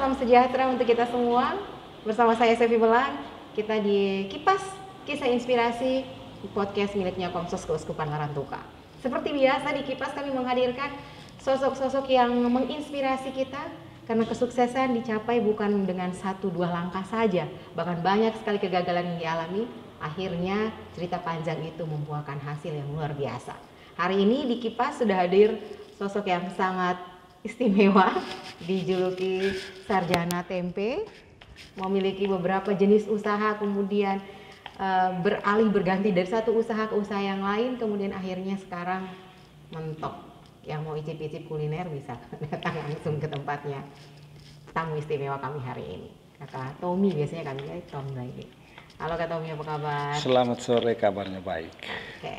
salam sejahtera untuk kita semua. Bersama saya Sevi Belang, kita di Kipas Kisah Inspirasi di podcast miliknya Komsos Keuskupan Larantuka. Seperti biasa di Kipas kami menghadirkan sosok-sosok yang menginspirasi kita, karena kesuksesan dicapai bukan dengan 1-2 langkah saja, bahkan banyak sekali kegagalan yang dialami. Akhirnya cerita panjang itu membuahkan hasil yang luar biasa. Hari ini di Kipas sudah hadir sosok yang sangat istimewa, dijuluki Sarjana Tempe, memiliki beberapa jenis usaha, kemudian berganti dari satu usaha ke usaha yang lain, kemudian akhirnya sekarang mentok. Yang mau icip-icip kuliner bisa datang langsung ke tempatnya. Tamu istimewa kami hari ini, Kakak Tommy, biasanya kami lihat Tommy lagi. Halo Kak Tommy, apa kabar? Selamat sore, kabarnya baik. Oke,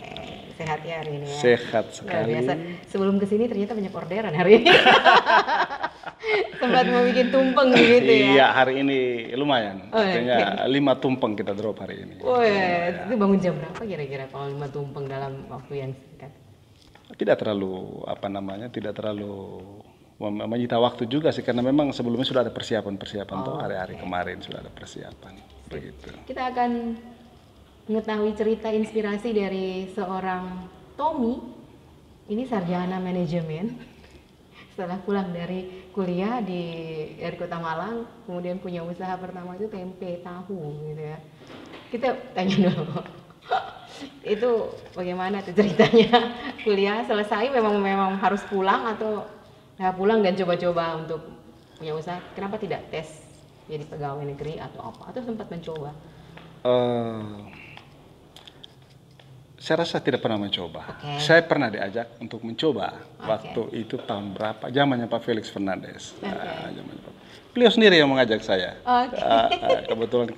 sehat ya hari ini ya? Sehat sekali. Biasa. Sebelum kesini ternyata banyak orderan hari ini. Sempat mau bikin tumpeng gitu ya? Iya, hari ini lumayan. Artinya okay. 5 tumpeng kita drop hari ini. Itu bangun jam berapa kira-kira kalau 5 tumpeng dalam waktu yang singkat? Tidak terlalu menyita waktu juga sih, karena memang sebelumnya sudah ada persiapan tuh hari-hari kemarin sudah ada persiapan. Begitu. Kita akan mengetahui cerita inspirasi dari seorang Tommy. Ini sarjana manajemen. Setelah pulang dari kuliah dari Kota Malang, kemudian punya usaha pertama itu tempe tahu gitu ya. Kita tanya dulu. Itu bagaimana tuh ceritanya? Kuliah selesai memang harus pulang atau pulang dan coba-coba untuk punya usaha? Kenapa tidak tes jadi pegawai negeri atau apa? Atau sempat mencoba? Saya rasa tidak pernah mencoba. Okay. Saya pernah diajak untuk mencoba. Waktu itu tahun berapa? Zamannya Pak Felix Fernandez. Beliau sendiri yang mengajak saya. Kebetulan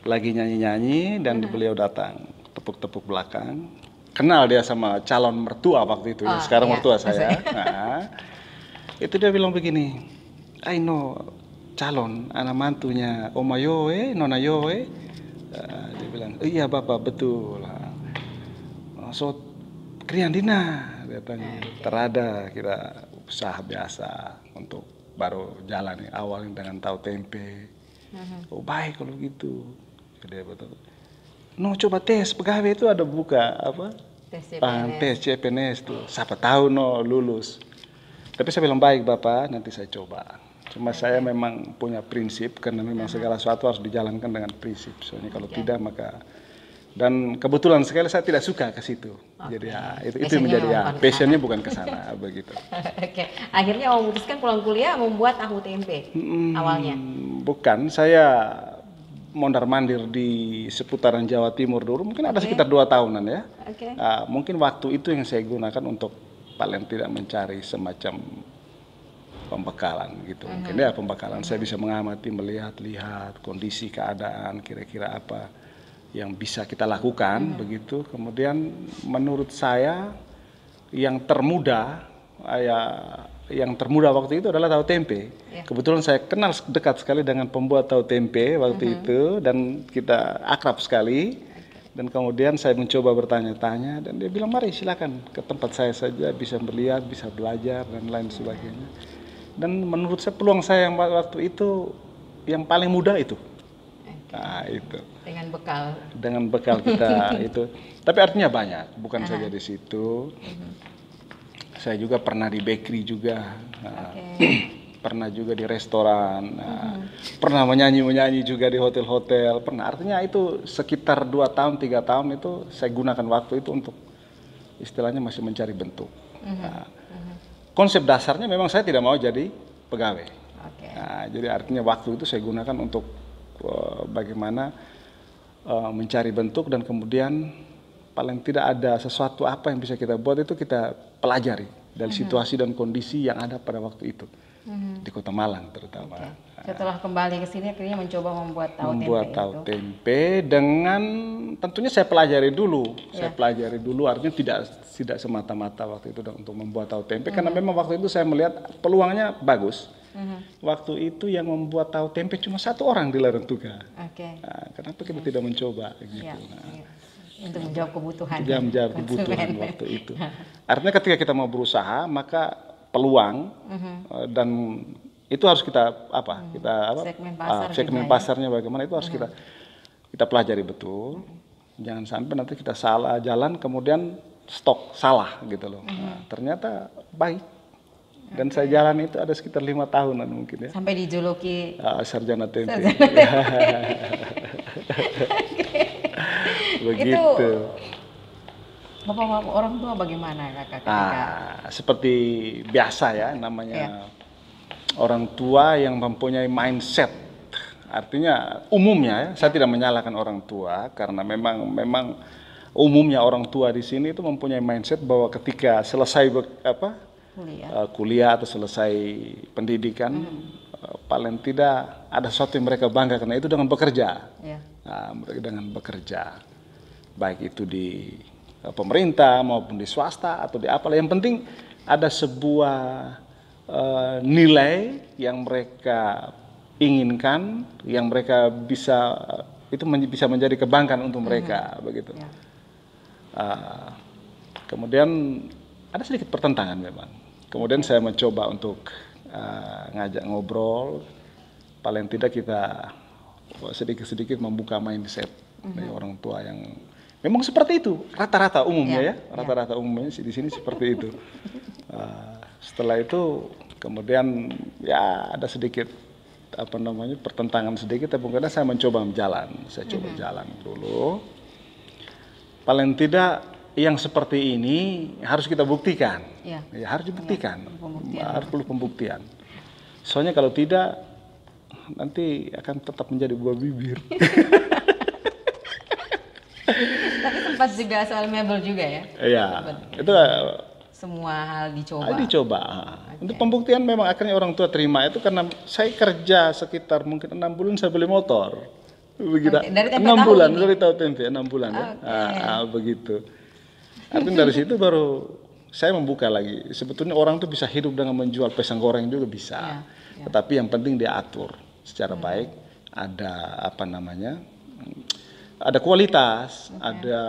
lagi nyanyi-nyanyi dan beliau datang, tepuk-tepuk belakang. Kenal dia sama calon mertua waktu itu. Sekarang mertua saya. Itu dia bilang begini, I know calon anak mantunya Oma Yoe, Nona Yoe. Dia bilang, iya Bapak, betul. So, Kriandina, dia tanya, terada kita usaha biasa untuk baru jalan awalnya dengan tahu tempe. Oh baik kalau gitu. Dia betul. No, coba tes pegawai itu ada buka apa? Tes CPNS tuh. Siapa tahu no lulus. Tapi saya bilang baik Bapak, nanti saya coba. Cuma saya memang punya prinsip, karena memang segala sesuatu harus dijalankan dengan prinsip. Soalnya kalau tidak maka, dan kebetulan sekali saya tidak suka ke situ. Jadi itu menjadi passionnya bukan ke sana begitu. Akhirnya memutuskan pulang kuliah membuat tahu tempe awalnya. Bukan, saya mondar-mandir di seputaran Jawa Timur dulu. Mungkin ada sekitar 2 tahunan ya. Mungkin waktu itu yang saya gunakan untuk paling tidak mencari semacam pembekalan gitu. Mungkin ya pembekalan, saya bisa mengamati, melihat kondisi keadaan, kira-kira apa yang bisa kita lakukan begitu. Kemudian menurut saya yang termudah waktu itu adalah tahu tempe. Kebetulan saya kenal dekat sekali dengan pembuat tahu tempe waktu itu, dan kita akrab sekali. Dan kemudian saya mencoba bertanya-tanya, dan dia bilang mari silakan ke tempat saya saja, bisa melihat, bisa belajar dan lain sebagainya. Dan menurut saya peluang saya yang waktu itu yang paling mudah itu. Nah, itu. Dengan bekal kita itu. Tapi artinya banyak, bukan saja di situ. Saya juga pernah di bakery juga. Pernah juga di restoran, pernah menyanyi juga di hotel-hotel, pernah. Artinya itu sekitar 2 tahun, 3 tahun itu saya gunakan waktu itu untuk istilahnya masih mencari bentuk. Konsep dasarnya memang saya tidak mau jadi pegawai. Jadi artinya waktu itu saya gunakan untuk bagaimana mencari bentuk, dan kemudian paling tidak ada sesuatu apa yang bisa kita buat itu kita pelajari dari situasi dan kondisi yang ada pada waktu itu. Di Kota Malang terutama. Setelah kembali ke sini akhirnya mencoba membuat tahu tempe dengan tentunya saya pelajari dulu. Saya pelajari dulu, artinya tidak semata-mata waktu itu untuk membuat tahu tempe, karena memang waktu itu saya melihat peluangnya bagus. Waktu itu yang membuat tahu tempe cuma 1 orang di Larantuka. Kenapa kita tidak mencoba gitu? Untuk menjawab kebutuhan. Menjawab kebutuhan waktu itu. Artinya ketika kita mau berusaha, maka peluang dan itu harus kita segmen pasarnya bagaimana, itu harus kita pelajari betul. Jangan sampai nanti kita salah jalan kemudian stok salah gitu loh. Nah, ternyata baik. Dan saya jalan itu ada sekitar 5 tahunan mungkin ya. Sampai dijuluki sarjana tempe. Begitu. Itu Bapak orang tua bagaimana kakak ketika? Seperti biasa ya, namanya orang tua yang mempunyai mindset. Artinya umumnya ya, saya tidak menyalahkan orang tua karena memang umumnya orang tua di sini itu mempunyai mindset bahwa ketika selesai kuliah atau selesai pendidikan, paling tidak ada sesuatu yang mereka bangga karena itu dengan bekerja. Mereka dengan bekerja, baik itu di pemerintah maupun di swasta atau di apalah, yang penting ada sebuah nilai yang mereka inginkan, yang mereka bisa menjadi kebanggaan untuk mereka, begitu. Kemudian ada sedikit pertentangan memang. Kemudian saya mencoba untuk ngajak ngobrol, paling tidak kita sedikit-sedikit membuka mindset dari orang tua yang memang seperti itu, rata-rata umumnya ya, rata-rata umumnya di sini seperti itu. Setelah itu kemudian ya ada sedikit pertentangan sedikit, tapi karena saya mencoba jalan dulu. Paling tidak yang seperti ini harus kita buktikan, ya harus dibuktikan, harus perlu pembuktian. Soalnya kalau tidak nanti akan tetap menjadi buah bibir. Tapi sempat juga soal mebel juga ya? Iya, itu semua hal dicoba. Untuk pembuktian memang akhirnya orang tua terima itu karena saya kerja sekitar mungkin 6 bulan saya beli motor. Begitu. Dari 6 bulan dari tahu tempe 6 bulan ya. Begitu. Artinya dari situ baru saya membuka lagi. Sebetulnya orang tuh bisa hidup dengan menjual pisang goreng juga bisa. Tetapi yang penting dia atur secara baik, ada ada kualitas, ada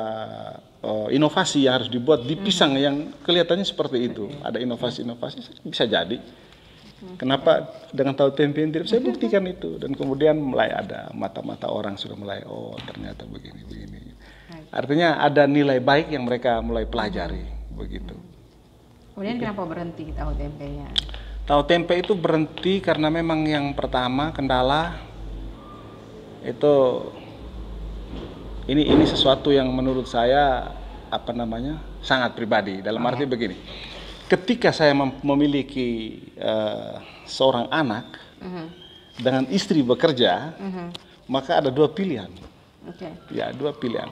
inovasi yang harus dibuat di pisang yang kelihatannya seperti itu. Ada inovasi-inovasi bisa jadi. Kenapa dengan tahu tempe yang tidak? Saya buktikan itu, dan kemudian mulai ada mata-mata orang sudah mulai ternyata begini. Artinya ada nilai baik yang mereka mulai pelajari, begitu. Kemudian kenapa berhenti tahu tempenya? Tahu tempe itu berhenti karena memang yang pertama kendala itu ini sesuatu yang menurut saya sangat pribadi, dalam arti begini. Ketika saya memiliki seorang anak dengan istri bekerja, maka ada 2 pilihan. Ya, 2 pilihan.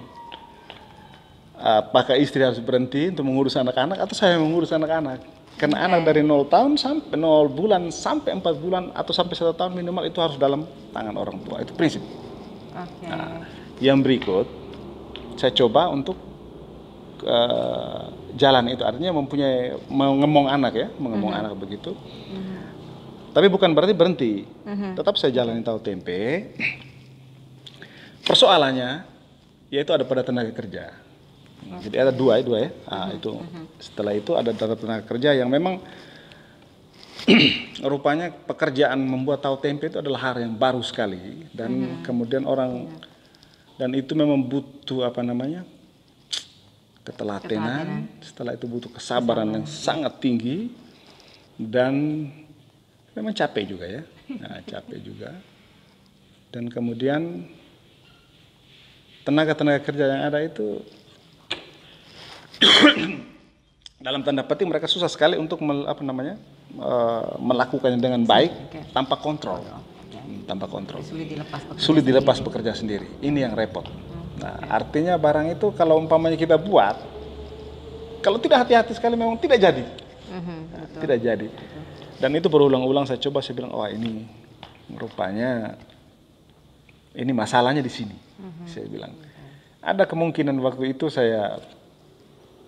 Apakah istri harus berhenti untuk mengurus anak-anak atau saya mengurus anak-anak? Karena anak dari 0 tahun sampai 0 bulan sampai 4 bulan atau sampai 1 tahun minimal itu harus dalam tangan orang tua. Itu prinsip. Yang berikut saya coba untuk jalan itu, artinya mengemong anak anak begitu. Tapi bukan berarti berhenti. Tetap saya jalani tahu tempe. Persoalannya yaitu ada pada tenaga kerja. Jadi ada dua ya. Itu setelah itu ada tenaga kerja yang memang rupanya pekerjaan membuat tahu tempe itu adalah hal yang baru sekali, dan kemudian dan itu memang butuh ketelatenan. Setelah itu butuh kesabaran yang sangat tinggi, dan memang capek juga ya. Capek juga. Dan kemudian tenaga kerja yang ada itu dalam tanda petik mereka susah sekali untuk melakukannya dengan baik tanpa kontrol. Sulit dilepas bekerja sendiri. Ini yang repot. Artinya barang itu kalau umpamanya kita buat, kalau tidak hati-hati sekali memang tidak jadi. Tidak jadi. Dan itu berulang-ulang saya coba, saya bilang, ini rupanya ini masalahnya di sini. Saya bilang. Ada kemungkinan waktu itu saya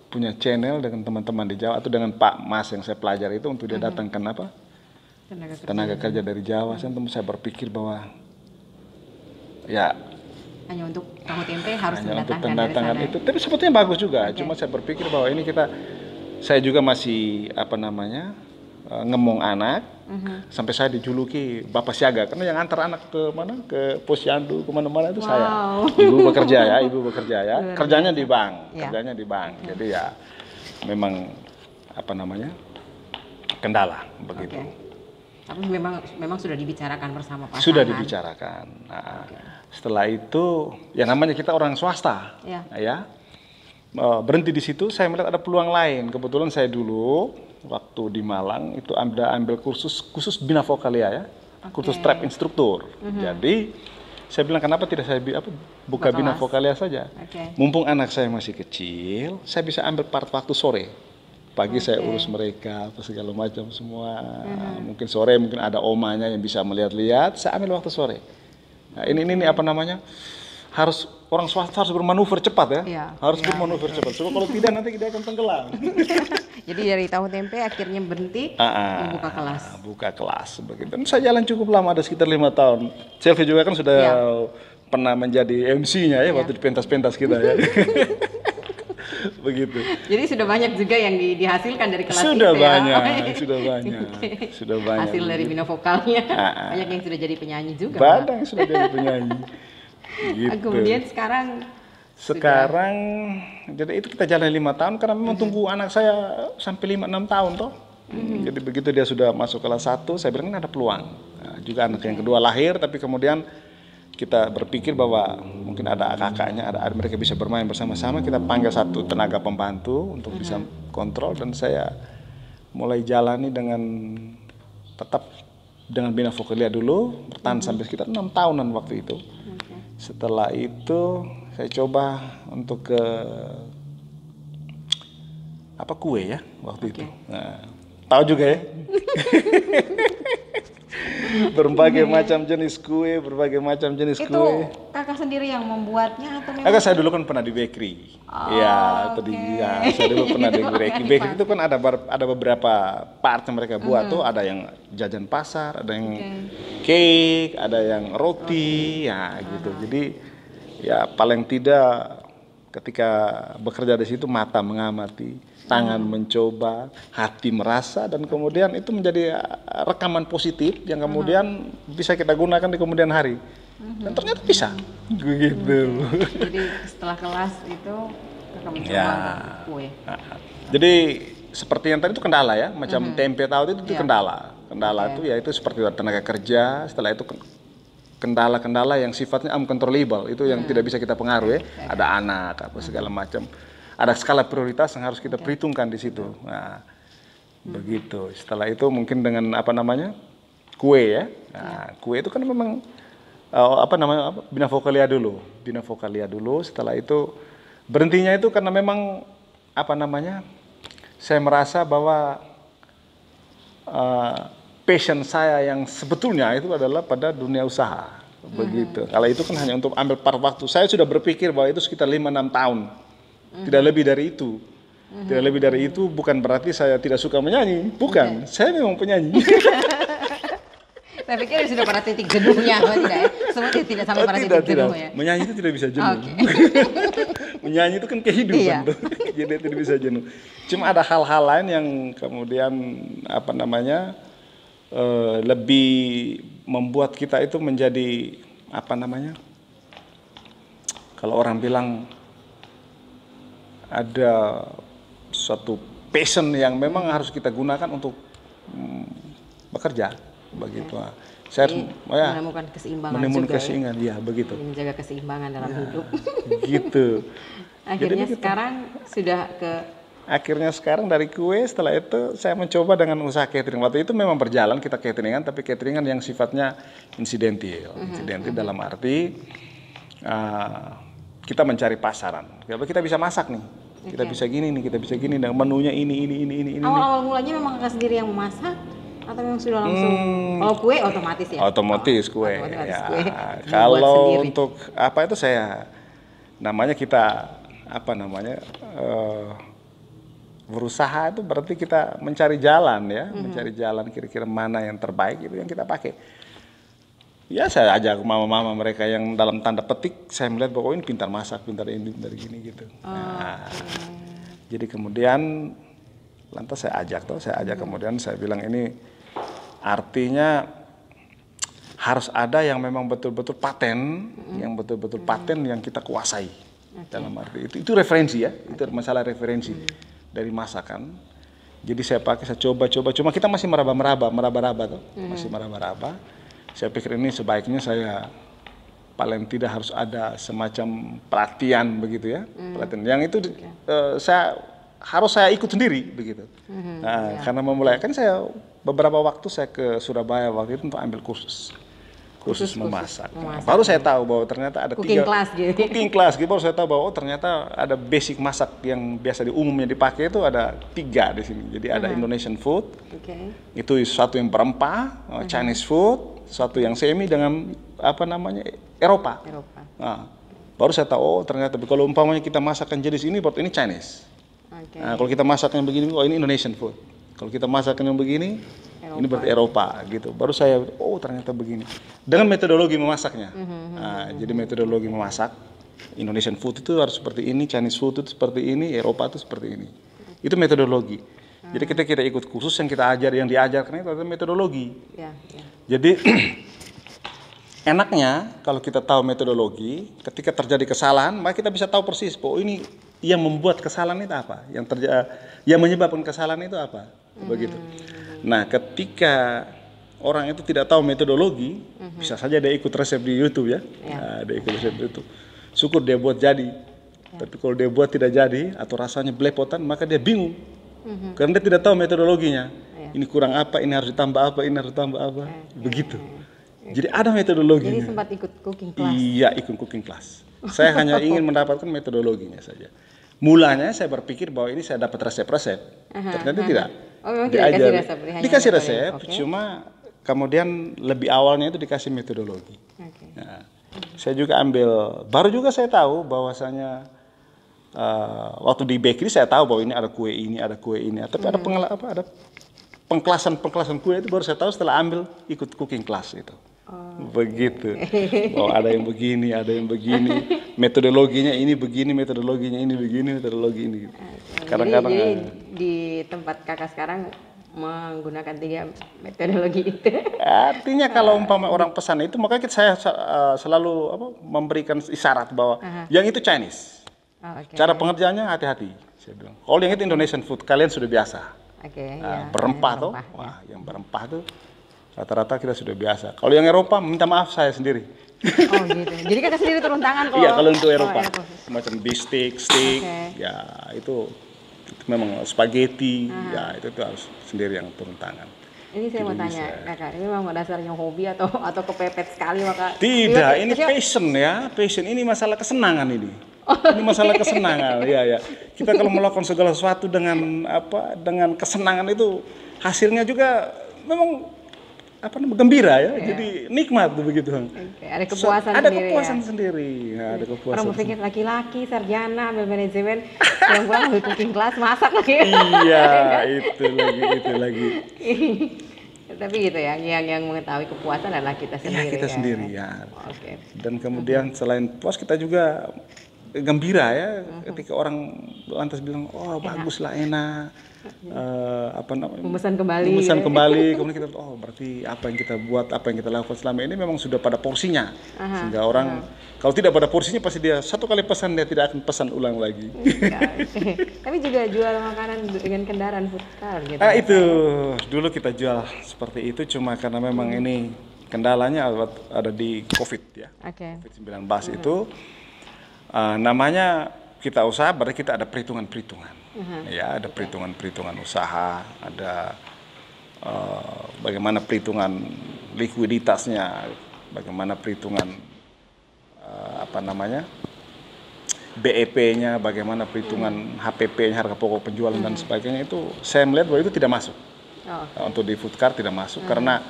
punya channel dengan teman-teman di Jawa atau dengan Pak Mas yang saya pelajari itu untuk dia datangkan tenaga kerja dari Jawa. Saya berpikir bahwa hanya untuk tahu tempe harus mendatangkan itu. Tapi sebetulnya bagus juga. Cuma saya berpikir bahwa ini saya juga masih ngemong anak, sampai saya dijuluki Bapak Siaga karena yang antar anak ke mana, ke posyandu, kemana-mana itu saya. Ibu bekerja ya, kerjanya di bank, jadi ya memang apa namanya kendala begitu. Tapi memang sudah dibicarakan bersama pasangan. Sudah dibicarakan. Nah, setelah itu ya namanya kita orang swasta, ya. Berhenti di situ, saya melihat ada peluang lain. Kebetulan saya dulu waktu di Malang itu ambil khusus bina vokalia ya, kursus trap instruktur. Jadi saya bilang kenapa tidak saya buka bina vokalia saja. Mumpung anak saya masih kecil, saya bisa ambil part waktu sore. Pagi saya urus mereka, segala macam semua. Mungkin sore mungkin ada omanya yang bisa melihat-lihat, saya ambil waktu sore. Nah, ini apa namanya? Orang swasta harus bermanuver cepat ya, harus bermanuver cepat. Sebab kalau tidak nanti kita akan tenggelam. Jadi dari tahu tempe akhirnya berhenti membuka kelas. Buka kelas begitu. Dan saya jalan cukup lama, ada sekitar 5 tahun. Selfie juga kan sudah pernah menjadi MC-nya ya waktu di pentas-pentas kita ya. Begitu. Jadi sudah banyak juga yang dihasilkan dari kelas sudah itu banyak, ya. Sudah banyak. Hasil dari bina vokalnya. Banyak yang sudah jadi penyanyi juga. Banyak yang sudah jadi penyanyi. Gitu. Kemudian sekarang jadi itu kita jalan 5 tahun karena memang tunggu anak saya sampai 5-6 tahun toh. Jadi begitu dia sudah masuk kelas 1, saya bilang ada peluang. Nah, juga anak yang kedua lahir, tapi kemudian kita berpikir bahwa mungkin ada kakaknya, ada mereka bisa bermain bersama-sama. Kita panggil satu tenaga pembantu untuk bisa kontrol, dan saya mulai jalani dengan tetap dengan bina vokalia dulu, bertahan sampai sekitar 6 tahunan waktu itu. Setelah itu saya coba untuk ke kue ya waktu itu. Nah, tahu juga ya. Berbagai macam jenis kue, Itu kakak sendiri yang membuatnya atau memang? Kakak saya dulu kan pernah di bakery. Saya dulu pernah di bakery. Bakery itu kan ada beberapa part yang mereka buat tuh, ada yang jajan pasar, ada yang cake, ada yang roti, ya gitu. Jadi ya paling tidak ketika bekerja di situ mata mengamati, tangan mencoba, hati merasa, dan kemudian itu menjadi rekaman positif yang kemudian bisa kita gunakan di kemudian hari. Dan ternyata bisa. Gitu. Jadi setelah kelas itu kakak mencoba kue. Jadi seperti yang tadi itu kendala ya, macam tempe tahu itu kendala. Kendala itu ya itu seperti tenaga kerja, setelah itu kendala-kendala yang sifatnya uncontrollable, itu yang tidak bisa kita pengaruhi, ada anak apa segala macam. Ada skala prioritas yang harus kita perhitungkan di situ. Nah, begitu. Setelah itu mungkin dengan kue ya. Nah, kue itu kan memang bina vokalia dulu. Setelah itu berhentinya itu karena memang saya merasa bahwa passion saya yang sebetulnya itu adalah pada dunia usaha. Begitu. Kalau itu kan hanya untuk ambil part waktu. Saya sudah berpikir bahwa itu sekitar 5-6 tahun. Tidak lebih dari itu. Tidak lebih dari itu bukan berarti saya tidak suka menyanyi. Bukan, saya memang penyanyi. Saya pikir sudah pada titik jenuhnya, tidak ya? Semua tidak sampai pada titik jenuh ya? Menyanyi itu tidak bisa jenuh. Menyanyi itu kan kehidupan. Jadi tidak bisa jenuh. Cuma ada hal-hal lain yang kemudian lebih membuat kita itu menjadi kalau orang bilang ada suatu passion yang memang harus kita gunakan untuk bekerja begitu. Saya menemukan keseimbangan ya begitu. Menjaga keseimbangan dalam hidup. Gitu. Akhirnya sekarang dari kue, setelah itu saya mencoba dengan usaha catering. Waktu itu memang berjalan kita cateringan, tapi cateringan yang sifatnya insidentil. Insidentil dalam arti kita mencari pasaran. Kita bisa masak nih, kita bisa gini nih, kita bisa gini. Dan menunya ini. Awal mulanya memang kakak sendiri yang memasak atau memang sudah langsung? Kalau kue otomatis ya. Otomatis kue. Kalau untuk saya kita berusaha itu berarti kita mencari jalan ya, mencari jalan kira-kira mana yang terbaik itu yang kita pakai. Ya saya ajak mama-mama mereka yang dalam tanda petik saya melihat bahwa ini pintar masak, pintar ini, pintar gini gitu. Jadi kemudian Lantas saya ajak kemudian saya bilang ini artinya harus ada yang memang betul-betul paten, yang betul-betul paten yang kita kuasai. Dalam arti itu referensi ya, itu masalah referensi dari masakan. Jadi saya pakai, saya coba, cuma kita masih meraba-raba tuh, masih meraba-raba. Saya pikir ini sebaiknya saya paling tidak harus ada semacam pelatihan begitu ya, pelatihan. Yang itu saya ikut sendiri begitu. Nah, karena memulai kan saya beberapa waktu saya ke Surabaya waktu itu untuk ambil kursus memasak. Baru saya tahu bahwa ternyata ada cooking class gitu. Baru saya tahu bahwa ternyata ada basic masak yang biasa umumnya dipakai itu ada 3 di sini. Jadi ada Indonesian food, itu satu yang berempah, Chinese food, satu yang semi dengan Eropa. Nah, baru saya tahu ternyata kalau umpamanya kita masakkan jenis ini, berarti ini Chinese. Nah, kalau kita masaknya begini, ini Indonesian food. Kalau kita masaknya yang begini, ini berarti Eropa gitu. Baru saya, ternyata begini. Dengan metodologi memasaknya. Nah, jadi metodologi memasak Indonesian food itu harus seperti ini, Chinese food itu seperti ini, Eropa itu seperti ini. Itu metodologi. Jadi kita ikut kursus yang diajarkan itu adalah metodologi. Jadi enaknya kalau kita tahu metodologi, ketika terjadi kesalahan, maka kita bisa tahu persis, ini yang membuat kesalahan itu apa, yang menyebabkan kesalahan itu apa, begitu. Nah, ketika orang itu tidak tahu metodologi, bisa saja dia ikut resep di YouTube ya, dia ikut resep di YouTube. Syukur dia buat jadi, tapi kalau dia buat tidak jadi atau rasanya belepotan, maka dia bingung, karena dia tidak tahu metodologinya. Ini kurang apa, ini harus ditambah apa, ini harus ditambah apa, begitu. Jadi ada metodologinya. Jadi sempat ikut cooking class? Iya, ikut cooking class. Saya hanya ingin mendapatkan metodologinya saja. Mulanya saya berpikir bahwa ini saya dapat resep-resep, ternyata tidak. Dikasih resep, cuma kemudian lebih awalnya itu dikasih metodologi. Nah, saya juga baru juga saya tahu bahwasanya waktu di bakery saya tahu bahwa ini ada kue ini, tapi ada ada pengklasan kue itu baru saya tahu setelah ikut cooking class itu. Begitu. Ada yang begini, ada yang begini. Metodologinya ini begini, metodologinya ini begini, metodologi ini. Kadang-kadang jadi di tempat kakak sekarang menggunakan 3 metodologi itu. Artinya kalau umpama orang pesan itu, makanya saya selalu memberikan isyarat bahwa yang itu Chinese. Cara pengerjaannya hati-hati. Saya bilang. Kalau yang itu Indonesian food, kalian sudah biasa. Berempah tuh, yang berempah tuh rata-rata kita sudah biasa. Kalau yang Eropa, minta maaf saya sendiri. Oh gitu. Jadi kakak sendiri turun tangan kalau? Iya, kalau untuk Eropa, semacam beef steak, ya itu memang spaghetti, ya itu harus sendiri yang turun tangan. Ini saya mau tanya kakak, ini memang dasarnya hobi atau kepepet sekali maka? Tidak, ini passion ya, passion. Ini masalah kesenangan ini. Ini masalah kesenangan, ya. Kita kalau melakukan segala sesuatu dengan kesenangan itu hasilnya juga memang gembira ya, jadi nikmat begitu. Ada kepuasan ada sendiri. Kepuasan sendiri. Ada kepuasan. Orang berpikir laki-laki sarjana ambil manajemen, yang pulang ambil cooking class masak lagi. Iya, itu lagi. Tapi gitu ya, yang mengetahui kepuasan adalah kita sendiri. Iya, kita sendiri ya. Dan kemudian selain puas kita juga gembira ya, ketika orang lantas bilang, bagus lah, enak. Memesan kembali, kemudian kita berarti apa yang kita buat, apa yang kita lakukan selama ini memang sudah pada porsinya, sehingga orang kalau tidak pada porsinya pasti dia satu kali pesan dia tidak akan pesan ulang lagi. Tapi juga jual makanan dengan kendaraan food car gitu. Itu dulu kita jual seperti itu, cuma karena memang ini kendalanya ada di COVID ya, COVID-19 itu namanya kita usaha berarti kita ada perhitungan-perhitungan. Ya, ada perhitungan-perhitungan usaha, ada bagaimana perhitungan likuiditasnya, bagaimana perhitungan BEP-nya, bagaimana perhitungan HPP-nya, harga pokok penjualan dan sebagainya, itu saya melihat bahwa itu tidak masuk. Untuk di food cart tidak masuk karena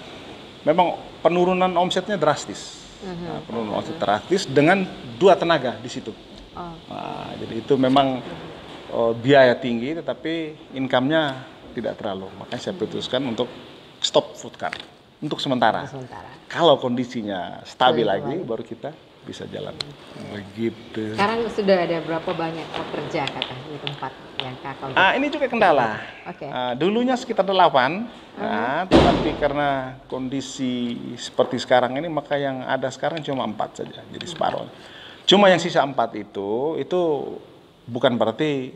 memang penurunan omsetnya drastis. Penurunan omset drastis dengan 2 tenaga di situ. Jadi itu memang biaya tinggi, tetapi income-nya tidak terlalu. Makanya saya putuskan untuk stop food cart untuk sementara. Kalau kondisinya stabil lagi, baru kita bisa jalan. Begitu. Sekarang sudah ada berapa banyak pekerja kakak di tempat yang kakak? Ini juga kendala. Okay. Dulunya sekitar 8, tetapi karena kondisi seperti sekarang ini maka yang ada sekarang cuma 4 saja, jadi separuh. Cuma yang sisa 4 itu bukan berarti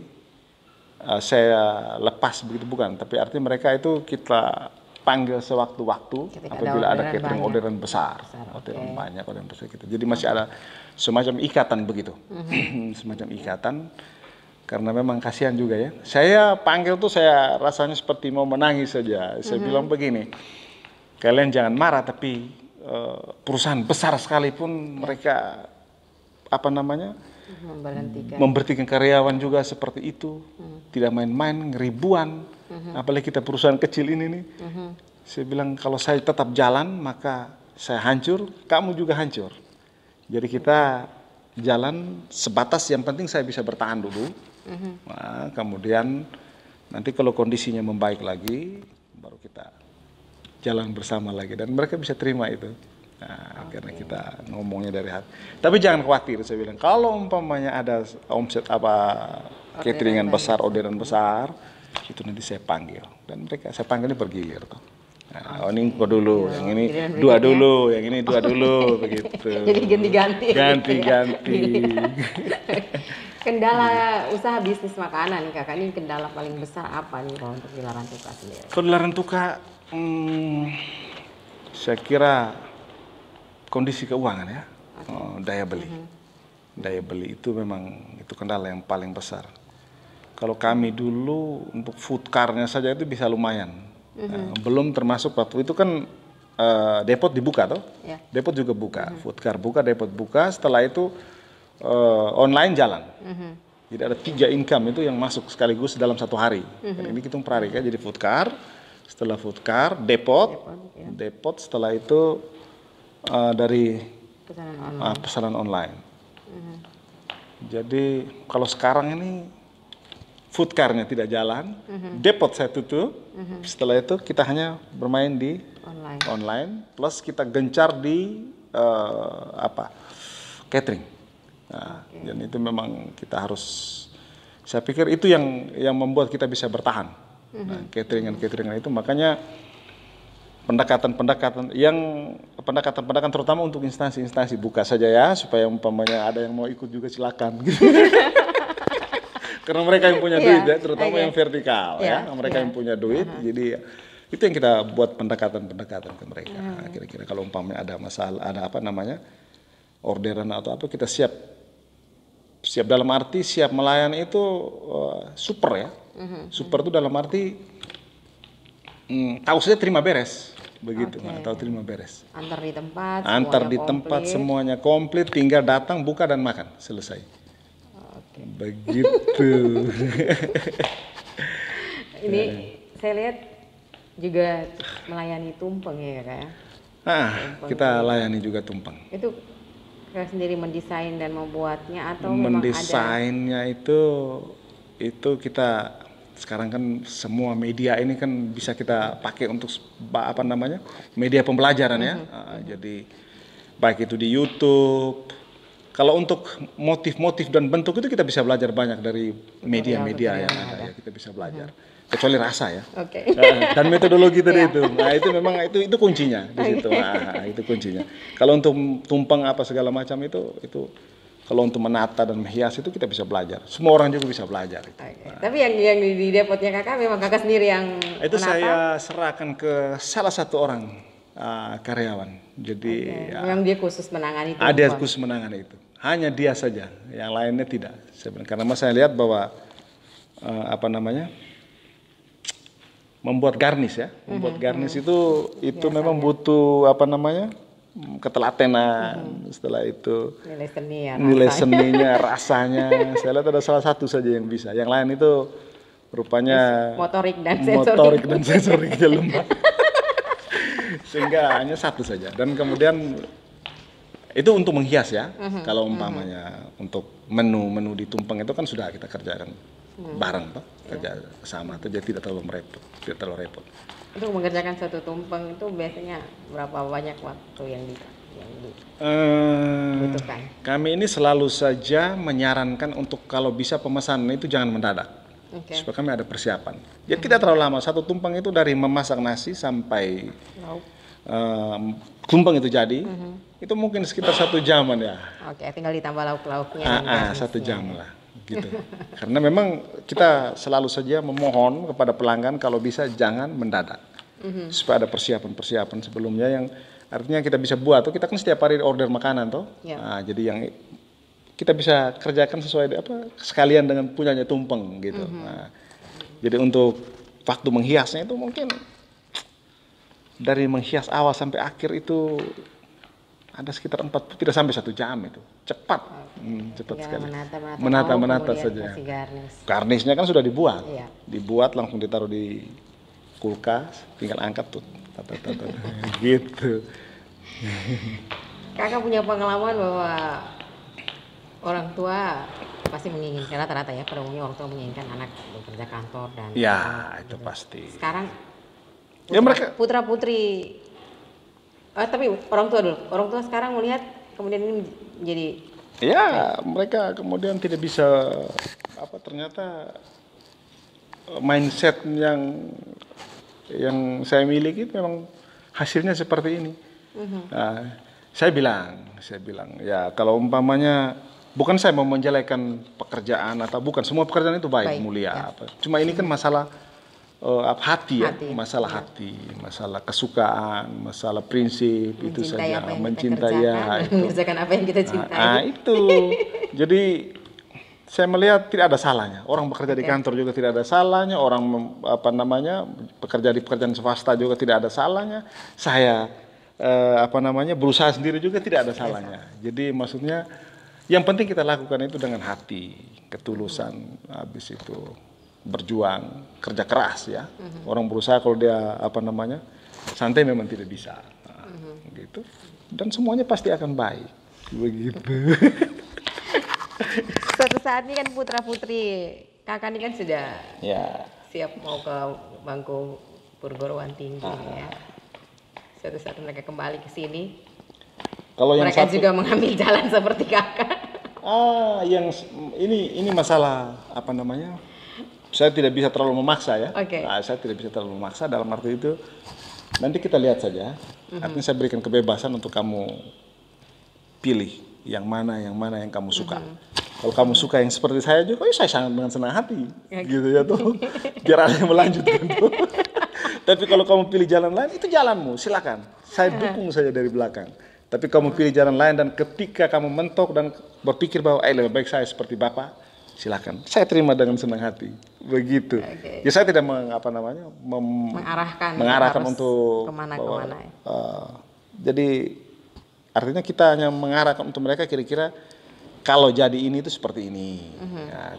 saya lepas begitu, bukan, tapi artinya mereka itu kita panggil sewaktu-waktu apabila ada catering orderan besar, orderan banyak, orderan besar gitu. Jadi masih ada semacam ikatan begitu, semacam ikatan, karena memang kasihan juga ya. Saya panggil tuh saya rasanya seperti mau menangis saja. Saya bilang begini, kalian jangan marah, tapi perusahaan besar sekalipun mereka memberhentikan karyawan juga seperti itu, tidak main-main, ribuan. Apalagi kita perusahaan kecil ini nih. Saya bilang kalau saya tetap jalan maka saya hancur, kamu juga hancur. Jadi kita jalan sebatas, yang penting saya bisa bertahan dulu. Nah, kemudian nanti kalau kondisinya membaik lagi baru kita jalan bersama lagi, dan mereka bisa terima itu. Nah, karena kita ngomongnya dari hati. Tapi jangan khawatir, saya bilang kalau umpamanya ada omset cateringan besar, orderan besar, itu nanti saya panggil, dan mereka saya panggilnya bergilir tuh. Nah, ini kok dulu, yang ini 2 dulu, yang ini 2 dulu, begitu. Jadi ganti-ganti. Ganti-ganti. Kendala usaha bisnis makanan nih kakak, ini kendala paling besar apa nih kalau untuk di Larantuka sendiri? Kalau di Larantuka, saya kira kondisi keuangan ya, daya beli. Daya beli itu memang itu kendala yang paling besar. Kalau kami dulu untuk food car-nya saja itu bisa lumayan. Belum termasuk waktu itu kan depot dibuka toh. Depot juga buka, food car buka, depot buka, setelah itu online jalan. Jadi ada 3 income itu yang masuk sekaligus dalam 1 hari. Ini hitung per hari kan, jadi food car, setelah food car, depot, setelah itu dari pesanan online. Jadi kalau sekarang ini food car-nya tidak jalan, depot saya tutup, setelah itu kita hanya bermain di online, plus kita gencar di catering. Nah, dan itu memang kita harus, saya pikir itu yang membuat kita bisa bertahan. Nah, cateringan itu makanya pendekatan terutama untuk instansi buka saja ya, supaya umpamanya ada yang mau ikut juga silakan gitu. Karena mereka yang punya duit ya, terutama yang vertikal ya, mereka yang punya duit. Jadi itu yang kita buat pendekatan ke mereka. Nah, kira-kira kalau umpamanya ada masalah, ada orderan atau apa, kita siap dalam arti siap melayani itu super ya. Super itu dalam arti tahu saja terima beres. Begitu, tahu terima beres. Antar di tempat, semuanya komplit, tinggal datang, buka dan makan, selesai. Begitu. Ini saya lihat juga melayani tumpeng ya kak ya? Kita layani juga tumpeng. Itu kakak sendiri mendesain dan membuatnya atau mendesainnya itu kita sekarang kan semua media ini kan bisa kita pakai untuk media pembelajaran ya. Jadi baik itu di YouTube. Kalau untuk motif-motif dan bentuk itu kita bisa belajar banyak dari media-media yang ada ya, kita bisa belajar. Kecuali rasa ya. Dan metodologi tadi itu. Nah, itu memang itu kuncinya di situ. Nah, itu kuncinya. Kalau untuk tumpeng apa segala macam itu kalau untuk menata dan menghias itu kita bisa belajar. Semua orang juga bisa belajar. Tapi yang di depotnya kakak memang kakak sendiri yang itu menata? Saya serahkan ke salah satu orang karyawan. Jadi memang dia khusus menangani itu. Dia khusus menangani itu. Hanya dia saja, yang lainnya tidak. Karena saya lihat bahwa membuat garnish ya, membuat garnish itu memang butuh ketelatenan. Setelah itu nilai seninya, rasanya. Saya lihat ada salah satu saja yang bisa. Yang lain itu rupanya motorik dan sensoriknya lemah. Sehingga hanya satu saja. Dan kemudian itu untuk menghias ya. Kalau umpamanya untuk menu di tumpeng itu kan sudah kita kerjakan bareng toh, kerja sama tuh, jadi tidak terlalu repot. Untuk mengerjakan satu tumpeng itu biasanya berapa banyak waktu yang yang dibutuhkan? Kami ini selalu saja menyarankan untuk kalau bisa pemesanan itu jangan mendadak, supaya kami ada persiapan. Jadi tidak terlalu lama, satu tumpeng itu dari memasak nasi sampai tumpeng itu jadi, itu mungkin sekitar 1 jaman ya. Oke, tinggal ditambah lauk-lauknya. 1 jam lah, gitu. Karena memang kita selalu saja memohon kepada pelanggan kalau bisa jangan mendadak, supaya ada persiapan-persiapan sebelumnya yang artinya kita bisa buat. Kita kan setiap hari order makanan toh, jadi yang kita bisa kerjakan sesuai sekalian dengan punyanya tumpeng gitu. Jadi untuk waktu menghiasnya itu mungkin dari menghias awal sampai akhir itu ada sekitar 40, tidak sampai 1 jam itu. Cepat. Cepat sekali. Menata saja. Garnisnya kan sudah dibuat. Dibuat langsung ditaruh di kulkas, tinggal angkat tuh. Gitu. Kakak punya pengalaman bahwa orang tua pasti menginginkan, rata-rata ya, pada umumnya orang tua menginginkan anak bekerja kantor dan itu pasti. Sekarang putra putri, tapi orang tua dulu, orang tua sekarang melihat kemudian ini menjadi mereka kemudian tidak bisa ternyata mindset yang saya miliki memang hasilnya seperti ini. Saya bilang ya kalau umpamanya bukan saya mau menjelekan pekerjaan atau bukan, semua pekerjaan itu baik mulia. Cuma ini kan masalah hati ya, masalah hati, masalah kesukaan, masalah prinsip, itu saja, mencintai mengerjakan apa yang kita cintai. Itu. Jadi saya melihat tidak ada salahnya. Orang bekerja di kantor juga tidak ada salahnya, orang bekerja di pekerjaan swasta juga tidak ada salahnya. Saya berusaha sendiri juga tidak ada salahnya. Jadi maksudnya yang penting kita lakukan itu dengan hati, ketulusan, habis itu berjuang, kerja keras ya. Orang berusaha kalau dia santai memang tidak bisa. Gitu. Dan semuanya pasti akan baik. Begitu. Suatu saat ini kan putra putri kakak ini kan sudah siap mau ke bangku perguruan tinggi ya. Suatu saat mereka kembali ke sini, kalau mereka juga mengambil jalan seperti kakak. Yang ini masalah saya tidak bisa terlalu memaksa ya. Saya tidak bisa terlalu memaksa dalam arti itu nanti kita lihat saja. Artinya saya berikan kebebasan untuk kamu pilih yang mana yang kamu suka. Kalau kamu suka yang seperti saya juga, saya sangat dengan senang hati, gitu ya tuh. Biar ada yang melanjutkan tuh. Tapi kalau kamu pilih jalan lain, itu jalanmu, silakan. Saya dukung saja dari belakang. Tapi kamu pilih jalan lain dan ketika kamu mentok dan berpikir bahwa lebih baik saya seperti Bapak, silakan. Saya terima dengan senang hati. Begitu. Ya saya tidak mengarahkan untuk kemana-kemana. Jadi artinya kita hanya mengarahkan untuk mereka kira-kira kalau jadi ini itu seperti ini.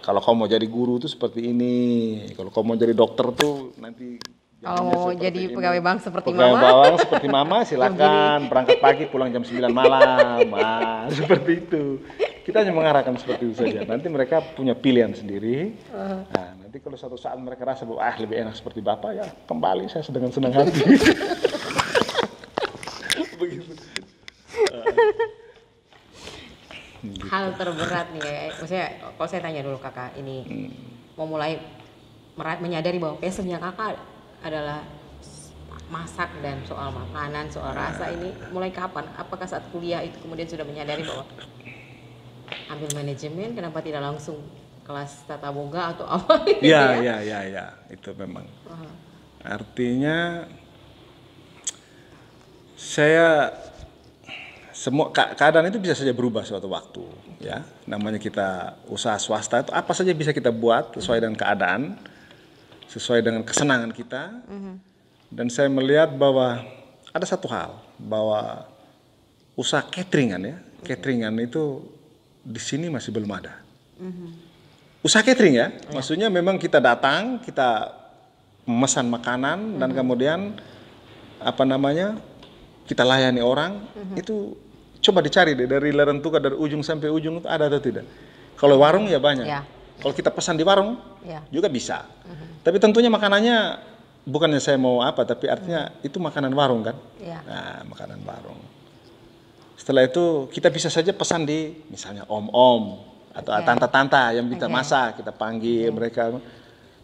Kalau kamu mau jadi guru itu seperti ini. Kalau kamu mau jadi dokter tuh nanti. Kalau mau jadi pegawai bank seperti Mama. Pegawai bank seperti Mama silakan. Berangkat pagi pulang jam 9 malam. Seperti itu. Kita hanya mengarahkan seperti itu saja. Nanti mereka punya pilihan sendiri. Nanti kalau suatu saat mereka rasa bahwa lebih enak seperti Bapak, ya kembali saya dengan senang hati. Begitu. Hal terberat nih, maksudnya kalau saya tanya dulu kakak ini mau mulai menyadari bahwa passionnya kakak adalah masak dan soal makanan, soal rasa, ini mulai kapan? Apakah saat kuliah itu kemudian sudah menyadari bahwa ambil manajemen, kenapa tidak langsung kelas tata boga atau apa? Ya, itu memang. Artinya saya semua keadaan itu bisa saja berubah suatu waktu ya. Namanya kita usaha swasta itu apa saja bisa kita buat sesuai dengan keadaan, sesuai dengan kesenangan kita. Dan saya melihat bahwa ada satu hal, bahwa usaha cateringan itu di sini masih belum ada. Usaha catering ya, maksudnya memang kita datang, kita memesan makanan dan kemudian kita layani orang. Itu coba dicari deh dari Larantuka dari ujung sampai ujung itu ada atau tidak. Kalau warung ya banyak. Kalau kita pesan di warung juga bisa. Tapi tentunya makanannya bukannya saya mau tapi artinya itu makanan warung kan. Nah, makanan warung. Setelah itu kita bisa saja pesan di misalnya om-om atau tante-tante yang minta masak, kita panggil mereka.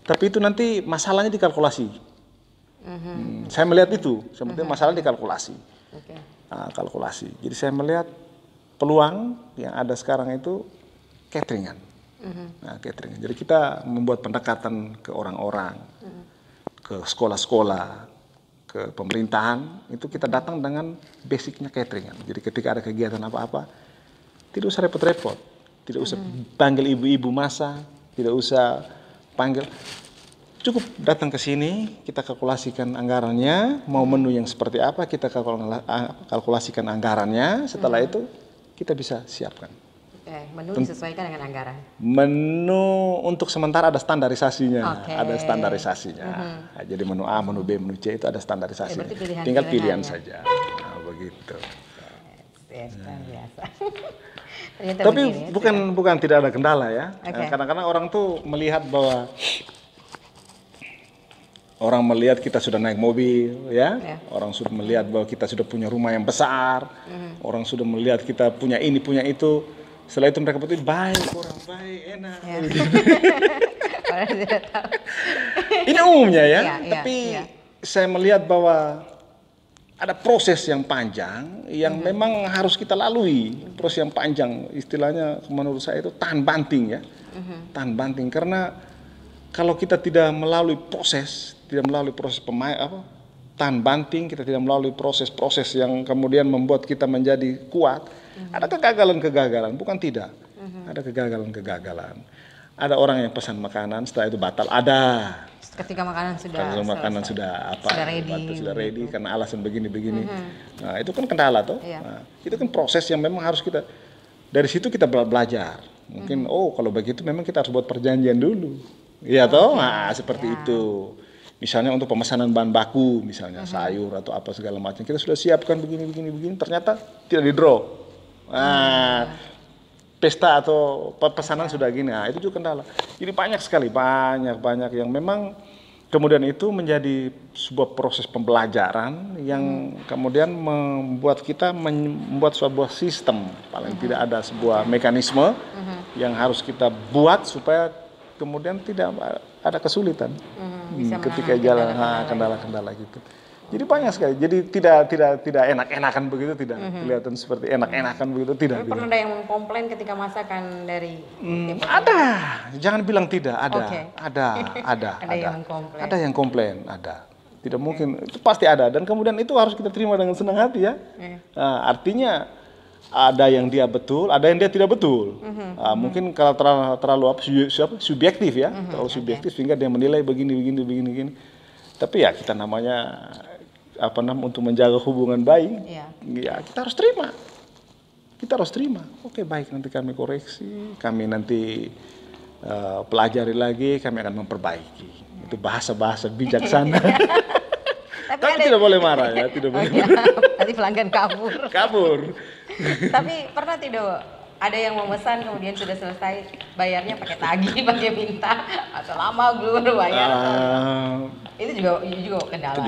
Tapi itu nanti masalahnya dikalkulasi. Saya melihat itu, sebenarnya masalah dikalkulasi. Kalkulasi. Jadi saya melihat peluang yang ada sekarang itu cateringan. Cateringan. Jadi kita membuat pendekatan ke orang-orang, ke sekolah-sekolah, ke pemerintahan, itu kita datang dengan basicnya cateringan. Jadi ketika ada kegiatan apa-apa, tidak usah repot-repot, tidak usah panggil ibu-ibu masak, tidak usah panggil, cukup datang ke sini, kita kalkulasikan anggarannya, mau menu yang seperti apa, kita kalkulasikan anggarannya, setelah itu kita bisa siapkan. Menu disesuaikan dengan anggaran. Menu untuk sementara ada standarisasinya, Nah, jadi menu A, menu B, menu C itu ada standarisasinya. Tinggal pilihan saja. Nah, begitu. Biasa. Tapi bukan tidak ada kendala ya. Kadang-kadang orang tuh melihat bahwa orang melihat kita sudah naik mobil, ya. Orang sudah melihat bahwa kita sudah punya rumah yang besar. Orang sudah melihat kita punya ini, punya itu. Setelah itu mereka betul baik, kurang baik, enak. Ini umumnya ya, tapi saya melihat bahwa ada proses yang panjang yang memang harus kita lalui. Proses yang panjang, istilahnya menurut saya itu tahan banting ya. Tahan banting, karena kalau kita tidak melalui proses, tahan banting, kita tidak melalui proses-proses yang kemudian membuat kita menjadi kuat, ada kegagalan-kegagalan, bukan tidak. Ada kegagalan-kegagalan. Ada orang yang pesan makanan, setelah itu batal, ada. Ketika makanan sudah ready karena alasan begini-begini. Nah, itu kan kendala toh. Nah, itu kan proses yang memang harus kita, dari situ kita belajar. Mungkin kalau begitu memang kita harus buat perjanjian dulu. Iya toh? Nah, seperti itu. Misalnya untuk pemesanan bahan baku, misalnya sayur atau apa segala macam, kita sudah siapkan begini, ternyata tidak di-draw. Nah, pesta atau pesanan sudah gini, nah itu juga kendala. Jadi banyak sekali, banyak yang memang kemudian itu menjadi sebuah proses pembelajaran yang kemudian membuat kita membuat sebuah sistem, paling tidak ada sebuah mekanisme yang harus kita buat supaya kemudian tidak ada kesulitan ketika jalan kendala-kendala gitu. Jadi banyak sekali. Jadi tidak enak-enakan begitu, tidak kelihatan seperti enak-enakan begitu, tidak. Tapi pernah ada yang mengkomplain ketika masakan dari ada. Jangan bilang tidak, ada. Ada yang komplain, ada. Tidak mungkin, itu pasti ada, dan kemudian itu harus kita terima dengan senang hati ya. Nah, artinya ada yang dia betul, ada yang dia tidak betul. Mungkin kalau terlalu subjektif ya, terlalu subjektif sehingga dia menilai begini. Tapi ya kita namanya untuk menjaga hubungan baik, ya kita harus terima. Oke, baik, nanti kami koreksi, kami nanti pelajari lagi, kami akan memperbaiki. Itu bahasa-bahasa bijaksana. Tapi tidak boleh marah ya, tidak boleh marah. Nanti pelanggan kabur. Tapi pernah tidak ada yang memesan kemudian sudah selesai bayarnya pakai tagih, pakai minta, atau lama belum bayar? Itu juga kendala.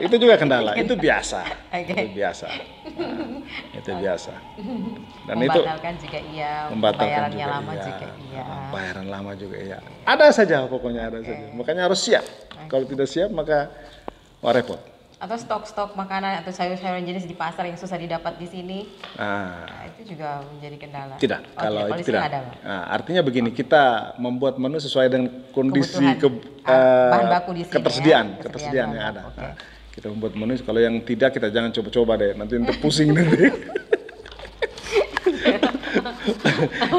Itu juga kendala. Itu biasa. Itu biasa. Dan membatalkan itu jika iya, bayarannya lama jika iya. Bayaran lama juga iya. Ada saja, pokoknya ada saja. Makanya harus siap. Kalau tidak siap maka repot. Atau stok-stok makanan atau sayur-sayuran jenis di pasar yang susah didapat di sini, itu juga menjadi kendala. Tidak, kalau itu tidak. Artinya begini, kita membuat menu sesuai dengan kondisi bahan baku di sini, ketersediaan yang ada. Kita membuat menu, kalau yang tidak kita jangan coba-coba deh, nanti pusing nanti.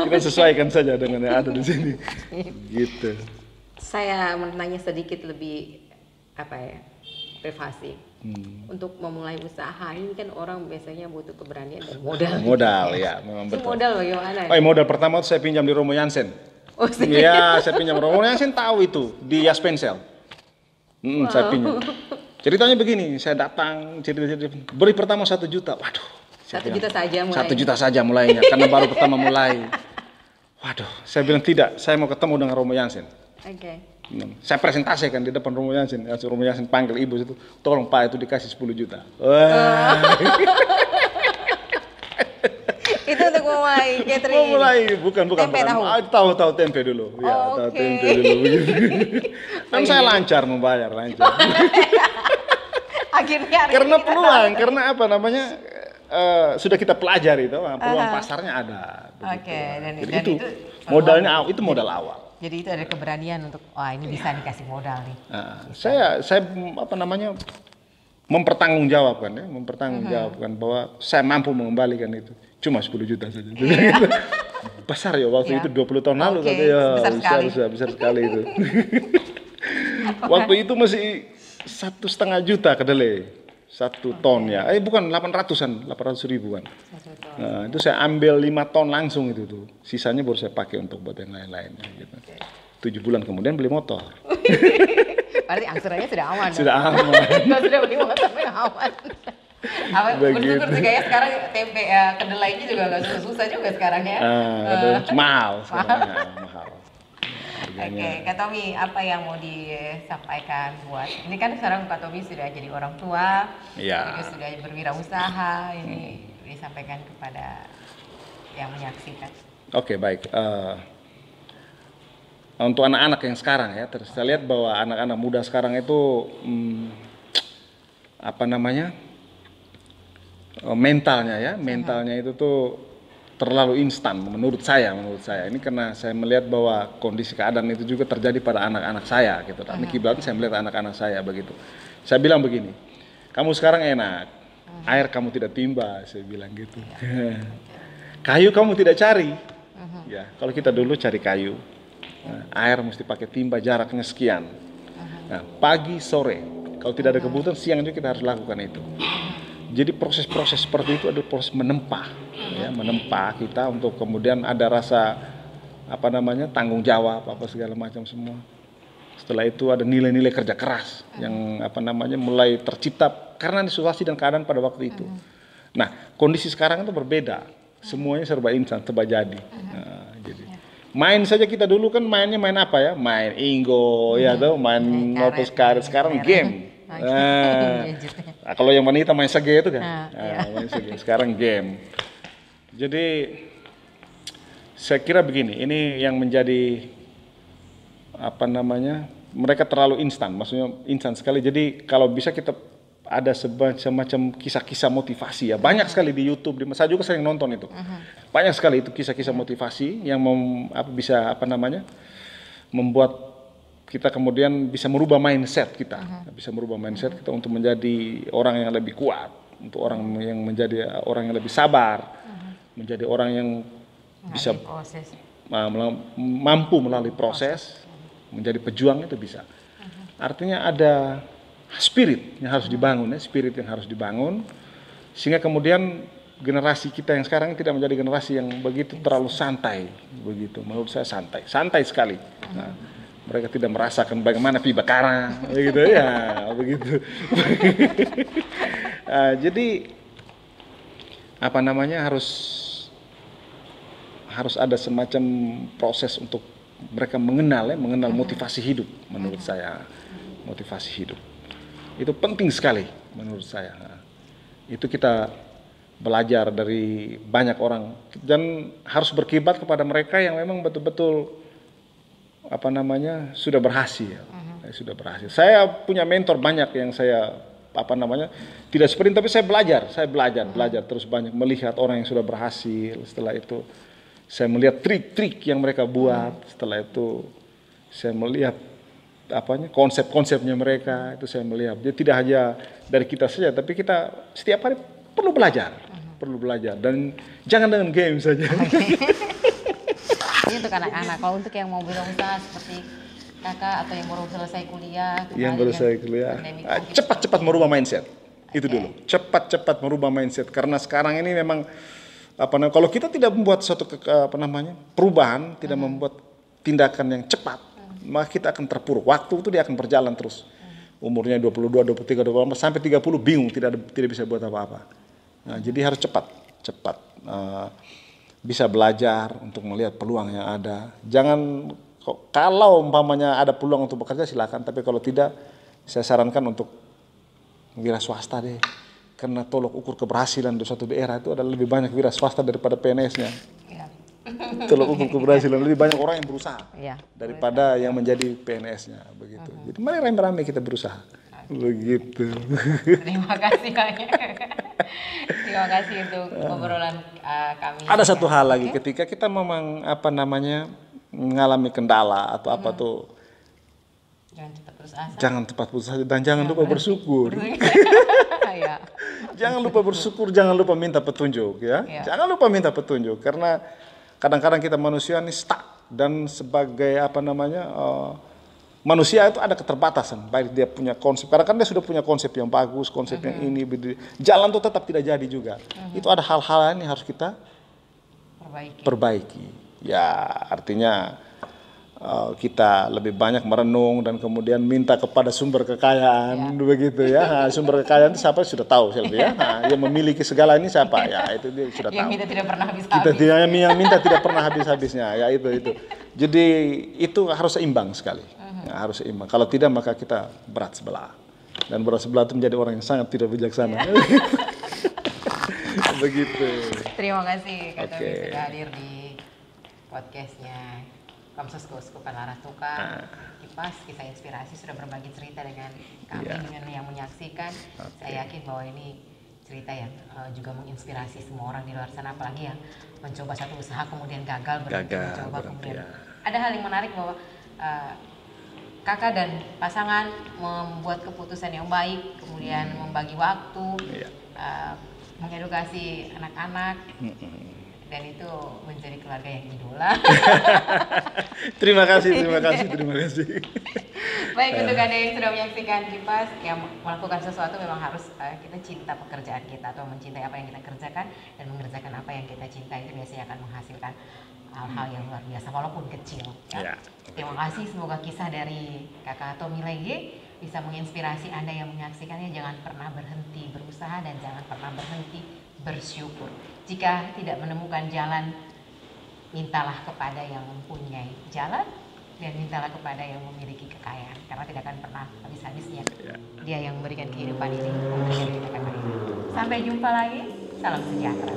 Kita sesuaikan saja dengan yang ada di sini. Gitu. Saya menanya sedikit lebih privasi. Untuk memulai usaha ini kan orang biasanya butuh keberanian dan modal. Modal ya, memang betul. Modal bagaimana? Modal pertama saya pinjam di Romo Jansen. Iya, saya pinjam Romo Jansen, tahu itu di Yas Pensel. Saya pinjam. Ceritanya begini, saya datang, beri pertama 1 juta. Waduh. 1 juta saja mulainya. 1 juta saja mulainya, karena baru pertama mulai. Waduh, saya bilang tidak, saya mau ketemu dengan Romo Jansen. Saya presentasikan di depan Romo Jansen. Romo Jansen panggil ibu itu, tolong Pak itu dikasih 10 juta. memulai catering? Memulai, bukan. Tempe tahu? Tahu tempe dulu. Ya, tahu tempe dulu begitu. Kan saya lancar membayar, lancar. Akhirnya Karena peluang, karena apa namanya? Sudah kita pelajari itu, peluang pasarnya ada. Oke, dan itu modalnya itu modal awal. Jadi itu ada keberanian untuk ini bisa dikasih modal nih. Saya apa namanya? mempertanggungjawabkan bahwa saya mampu mengembalikan itu. Cuma 10 juta saja. Besar ya waktu itu 20 tahun lalu katanya. Besar sekali itu. Waktu itu masih 1,5 juta kedelai. 1 ton ya. Bukan 800 ribuan. Nah, itu saya ambil 5 ton langsung itu tuh. Sisanya baru saya pakai untuk buat yang lain-lain gitu. 7 bulan kemudian beli motor. Berarti angsurannya sudah aman. Sudah aman. Kalau sudah beli motor aman. Bersyukur juga ya sekarang tempe kedelainya juga nggak susah-susah juga sekarang ya. Mahal sekarang ya, mahal. Oke, Kak Tommy, apa yang mau disampaikan buat ini kan sekarang Kak Tommy sudah jadi orang tua, juga sudah berwirausaha, ini disampaikan kepada yang menyaksikan. Oke, baik. Untuk anak-anak yang sekarang ya, saya lihat bahwa anak-anak muda sekarang itu mentalnya itu tuh terlalu instan menurut saya. Ini karena saya melihat bahwa kondisi keadaan itu juga terjadi pada anak-anak saya gitu. Ini kiblatnya saya melihat anak-anak saya begitu. Saya bilang begini, kamu sekarang enak, air kamu tidak timba, saya bilang gitu. Kayu kamu tidak cari. Ya, kalau kita dulu cari kayu, air mesti pakai timba jaraknya sekian. Nah, pagi sore kalau tidak ada kebutuhan siang juga kita harus lakukan itu. Jadi proses-proses seperti itu adalah proses menempa kita untuk kemudian ada rasa tanggung jawab segala macam semua. Setelah itu ada nilai-nilai kerja keras yang mulai tercipta karena situasi dan keadaan pada waktu itu. Nah, kondisi sekarang itu berbeda. Semuanya serba instan, serba jadi. Jadi main saja kita dulu kan mainnya main apa ya? Main Ingo main Lotus karet. Sekarang game. Kalau yang wanita main sage itu kan. Main sage. Sekarang game. Jadi saya kira begini, ini yang menjadi mereka terlalu instan, maksudnya instan sekali. Jadi kalau bisa kita ada semacam kisah-kisah motivasi ya, banyak sekali di YouTube, saya juga sering nonton itu. Banyak sekali itu kisah-kisah motivasi yang bisa membuat kita kemudian bisa merubah mindset kita, untuk menjadi orang yang lebih kuat, untuk menjadi orang yang lebih sabar, menjadi orang yang bisa mampu melalui proses, menjadi pejuang itu bisa. Artinya ada spirit yang harus dibangun, sehingga kemudian generasi kita yang sekarang tidak menjadi generasi yang begitu terlalu santai, begitu. Menurut saya santai sekali. Nah, mereka tidak merasakan bagaimana pi bakara, begitu ya, begitu. Jadi harus ada semacam proses untuk mereka mengenal motivasi hidup. Menurut saya motivasi hidup itu penting sekali menurut saya. Itu kita belajar dari banyak orang dan harus berkiblat kepada mereka yang memang betul-betul sudah berhasil. Sudah berhasil. Saya punya mentor banyak yang saya tidak seperti, tapi saya belajar terus banyak melihat orang yang sudah berhasil. Setelah itu saya melihat trik-trik yang mereka buat. Setelah itu saya melihat konsep-konsepnya mereka, itu saya melihat. Jadi tidak hanya dari kita saja, tapi kita setiap hari perlu belajar dan jangan dengan game saja. Ini untuk anak-anak. Kalau untuk yang mau berusaha seperti kakak atau yang baru selesai kuliah, cepat-cepat merubah mindset. Itu dulu. Cepat-cepat merubah mindset karena sekarang ini memang kalau kita tidak membuat suatu perubahan, tidak membuat tindakan yang cepat, maka kita akan terpuruk. Waktu itu dia akan berjalan terus. Umurnya 22, 23, 24 sampai 30 bingung, tidak bisa buat apa-apa. Nah, jadi harus cepat. Bisa belajar untuk melihat peluang yang ada. Jangan kalau umpamanya ada peluang untuk bekerja silakan, tapi kalau tidak saya sarankan untuk wira swasta deh. karena tolok ukur keberhasilan di suatu daerah itu adalah lebih banyak wira swasta daripada PNS-nya. Ya. Tolok ukur keberhasilan lebih banyak orang yang berusaha Ya, daripada yang menjadi PNS-nya begitu. Jadi mari rame-rame kita berusaha. Begitu. Terima kasih banyak. Terima kasih untuk obrolan kami. Ada satu hal lagi, ketika kita memang mengalami kendala atau apa tuh, jangan cepat putus asa. Jangan cepat putus asa dan jangan lupa bersyukur. Ya. Jangan lupa bersyukur, jangan lupa minta petunjuk ya. Jangan lupa minta petunjuk karena kadang-kadang kita manusia ini stuck dan sebagai manusia itu ada keterbatasan, baik dia punya konsep, karena kan dia sudah punya konsep yang bagus, konsep yang ini, jalan tuh tetap tidak jadi juga. Itu ada hal-hal yang harus kita perbaiki. Ya, artinya kita lebih banyak merenung dan kemudian minta kepada sumber kekayaan, begitu ya. Nah, sumber kekayaan itu siapa sudah tahu, Selvi ya. Nah, yang memiliki segala ini siapa? Ya, itu dia sudah tahu. Yang minta tidak pernah habis-habis. Yang minta tidak pernah habis-habisnya, ya itu. Jadi itu harus seimbang sekali. Ya, harus seimbang. Kalau tidak maka kita berat sebelah. Dan berat sebelah itu menjadi orang yang sangat tidak bijaksana. Begitu. Terima kasih Kak Tommy sudah hadir di podcastnya Komsos Keuskupan Laratuka. Kipas Kisah Inspirasi sudah berbagi cerita dengan kami, dengan yang menyaksikan. Saya yakin bahwa ini cerita yang juga menginspirasi semua orang di luar sana, apalagi yang mencoba satu usaha kemudian gagal, mencoba kemudian. Ada hal yang menarik bahwa kakak dan pasangan membuat keputusan yang baik, kemudian membagi waktu, mengedukasi anak-anak, dan itu menjadi keluarga yang idola. Terima kasih. Baik, untuk Anda yang sudah menyaksikan Kipas, yang melakukan sesuatu memang harus kita cinta pekerjaan kita atau mencintai apa yang kita kerjakan, dan mengerjakan apa yang kita cintai itu biasanya akan menghasilkan hal-hal yang luar biasa walaupun kecil. Terima kasih, semoga kisah dari Kakak Tommy Lege bisa menginspirasi Anda yang menyaksikannya. Jangan pernah berhenti berusaha dan jangan pernah berhenti bersyukur. Jika tidak menemukan jalan, mintalah kepada yang mempunyai jalan dan mintalah kepada yang memiliki kekayaan, karena tidak akan pernah habis-habisnya. Dia yang memberikan kehidupan ini, memberikan kehidupan ini. Sampai jumpa lagi, salam sejahtera.